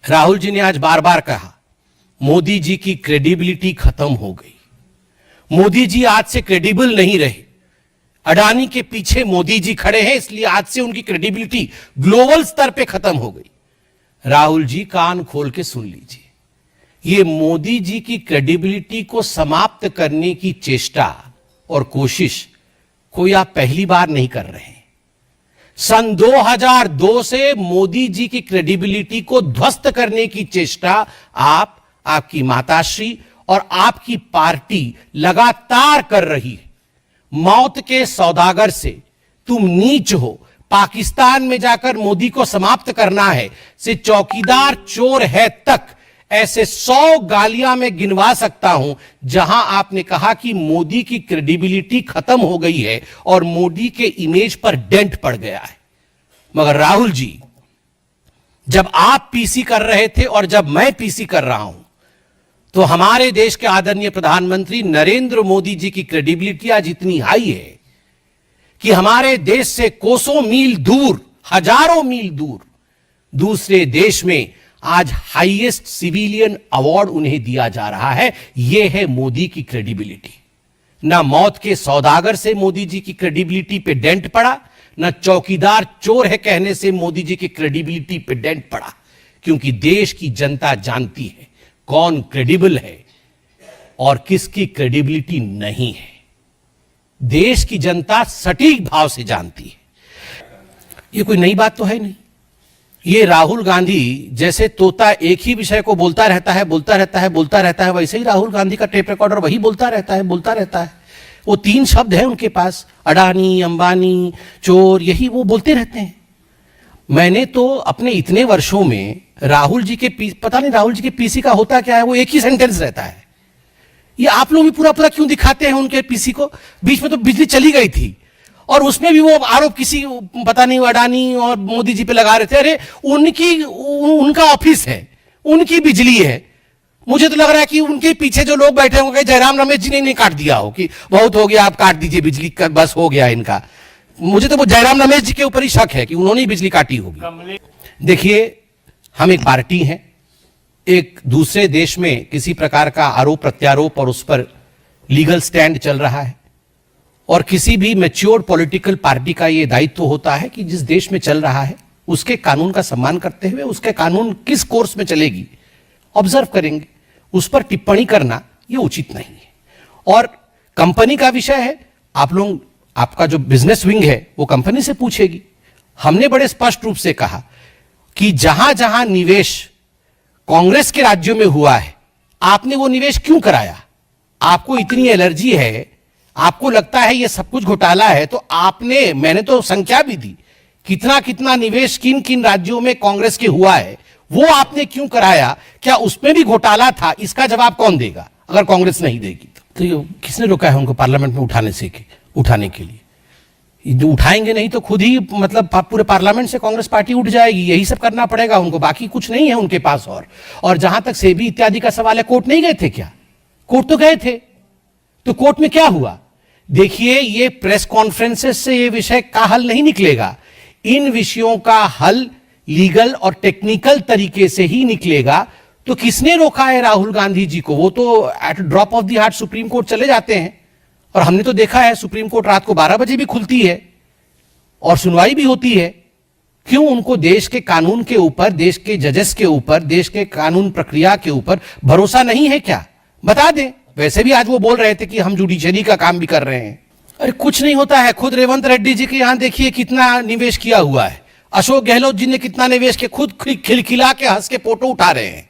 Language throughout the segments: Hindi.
राहुल जी ने आज बार बार कहा मोदी जी की क्रेडिबिलिटी खत्म हो गई। मोदी जी आज से क्रेडिबल नहीं रहे। अडानी के पीछे मोदी जी खड़े हैं, इसलिए आज से उनकी क्रेडिबिलिटी ग्लोबल स्तर पे खत्म हो गई। राहुल जी कान खोल के सुन लीजिए, ये मोदी जी की क्रेडिबिलिटी को समाप्त करने की चेष्टा और कोशिश कोई आप पहली बार नहीं कर रहे हैं। सन 2002 से मोदी जी की क्रेडिबिलिटी को ध्वस्त करने की चेष्टा आप, आपकी माताश्री और आपकी पार्टी लगातार कर रही है। मौत के सौदागर से तुम नीच हो, पाकिस्तान में जाकर मोदी को समाप्त करना है, से चौकीदार चोर है तक, ऐसे 100 गालियां मैं गिनवा सकता हूं जहां आपने कहा कि मोदी की क्रेडिबिलिटी खत्म हो गई है और मोदी के इमेज पर डेंट पड़ गया है। मगर राहुल जी, जब आप पीसी कर रहे थे और जब मैं पीसी कर रहा हूं, तो हमारे देश के आदरणीय प्रधानमंत्री नरेंद्र मोदी जी की क्रेडिबिलिटी आज इतनी हाई है कि हमारे देश से कोसों मील दूर, हजारों मील दूर दूसरे देश में आज हाईएस्ट सिविलियन अवार्ड उन्हें दिया जा रहा है। यह है मोदी की क्रेडिबिलिटी। ना मौत के सौदागर से मोदी जी की क्रेडिबिलिटी पे डेंट पड़ा, ना चौकीदार चोर है कहने से मोदी जी की क्रेडिबिलिटी पे डेंट पड़ा, क्योंकि देश की जनता जानती है कौन क्रेडिबल है और किसकी क्रेडिबिलिटी नहीं है। देश की जनता सटीक भाव से जानती है। यह कोई नई बात तो है नहीं। ये राहुल गांधी जैसे तोता एक ही विषय को बोलता रहता है, वैसे ही राहुल गांधी का टेप रिकॉर्डर वही बोलता रहता है। वो 3 शब्द हैं उनके पास, अडानी, अंबानी, चोर, यही वो बोलते रहते हैं। मैंने तो अपने इतने वर्षों में राहुल जी के पता नहीं राहुल जी के पीसी का होता क्या है, वो एक ही सेंटेंस रहता है। ये आप लोग भी पूरा क्यों दिखाते हैं उनके पीसी को? बीच में तो बिजली चली गई थी और उसमें भी वो आरोप किसी पता नहीं अडानी और मोदी जी पे लगा रहे थे। अरे उनका ऑफिस है, उनकी बिजली है। मुझे तो लग रहा है कि उनके पीछे जो लोग बैठे होंगे, जयराम रमेश जी ने नहीं काट दिया हो कि बहुत हो गया आप काट दीजिए बिजली का, बस हो गया इनका। मुझे तो वो जयराम रमेश जी के ऊपर ही शक है कि उन्होंने ही बिजली काटी होगी। देखिए, हम एक पार्टी हैं, एक दूसरे देश में किसी प्रकार का आरोप प्रत्यारोप और उस पर लीगल स्टैंड चल रहा है, और किसी भी मैच्योर पॉलिटिकल पार्टी का यह दायित्व होता है कि जिस देश में चल रहा है उसके कानून का सम्मान करते हुए उसके कानून किस कोर्स में चलेगी ऑब्जर्व करेंगे। उस पर टिप्पणी करना यह उचित नहीं है। और कंपनी का विषय है, आप लोग, आपका जो बिजनेस विंग है वो कंपनी से पूछेगी। हमने बड़े स्पष्ट रूप से कहा कि जहां जहां निवेश कांग्रेस के राज्यों में हुआ है, आपने वो निवेश क्यों कराया? आपको इतनी एलर्जी है, आपको लगता है ये सब कुछ घोटाला है, तो आपने, मैंने तो संख्या भी दी, कितना कितना निवेश किन किन राज्यों में कांग्रेस के हुआ है, वो आपने क्यों कराया? क्या उसमें भी घोटाला था? इसका जवाब कौन देगा अगर कांग्रेस नहीं देगी तो किसने रोका है उनको पार्लियामेंट में उठाने के लिए? जो उठाएंगे नहीं तो खुद ही मतलब पूरे पार्लियामेंट से कांग्रेस पार्टी उठ जाएगी। यही सब करना पड़ेगा उनको, बाकी कुछ नहीं है उनके पास। और जहां तक सेबी इत्यादि का सवाल है, कोर्ट नहीं गए थे क्या? कोर्ट तो गए थे, तो कोर्ट में क्या हुआ? देखिए, ये प्रेस कॉन्फ्रेंसेस से ये विषय का हल नहीं निकलेगा। इन विषयों का हल लीगल और टेक्निकल तरीके से ही निकलेगा। तो किसने रोका है राहुल गांधी जी को? वो तो at drop of the heart supreme court चले जाते हैं, और हमने तो देखा है सुप्रीम कोर्ट रात को 12 बजे भी खुलती है और सुनवाई भी होती है। क्यों उनको देश के कानून के ऊपर, देश के जजेस के ऊपर, देश के कानून प्रक्रिया के ऊपर भरोसा नहीं है क्या? बता दें। वैसे भी आज वो बोल रहे थे कि हम जुडिशरी का काम भी कर रहे हैं। अरे कुछ नहीं होता है। खुद रेवंत रेड्डी जी के यहां देखिए कितना निवेश किया हुआ है। अशोक गहलोत जी ने कितना निवेश के खुद खिलखिला के हंस के फोटो उठा रहे हैं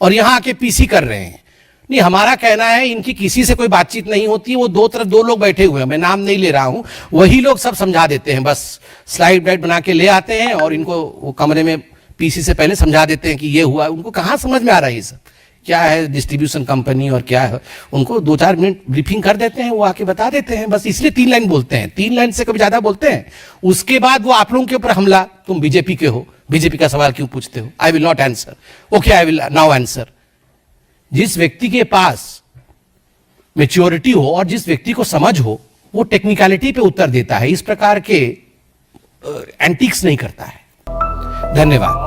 और यहां आके पीसी कर रहे हैं। नहीं, हमारा कहना है इनकी किसी से कोई बातचीत नहीं होती। वो दो लोग बैठे हुए हैं, मैं नाम नहीं ले रहा हूं, वही लोग सब समझा देते हैं। बस स्लाइड ब्लाइड बना के ले आते हैं और इनको वो कमरे में पीसी से पहले समझा देते हैं कि ये हुआ। उनको कहां समझ में आ रहा है ये सब क्या है डिस्ट्रीब्यूशन कंपनी और क्या है। उनको 2-4 मिनट ब्रीफिंग कर देते हैं, वो आके बता देते हैं। बस इसलिए 3 लाइन बोलते हैं, 3 लाइन से कभी ज्यादा बोलते हैं। उसके बाद वो आप लोगों के ऊपर हमला, तुम बीजेपी के हो, बीजेपी का सवाल क्यों पूछते हो? I will not answer. Okay, I will now answer. जिस व्यक्ति के पास मैच्योरिटी हो और जिस व्यक्ति को समझ हो, वो टेक्निकलिटी पे उत्तर देता है, इस प्रकार के एंटिक्स नहीं करता है। धन्यवाद।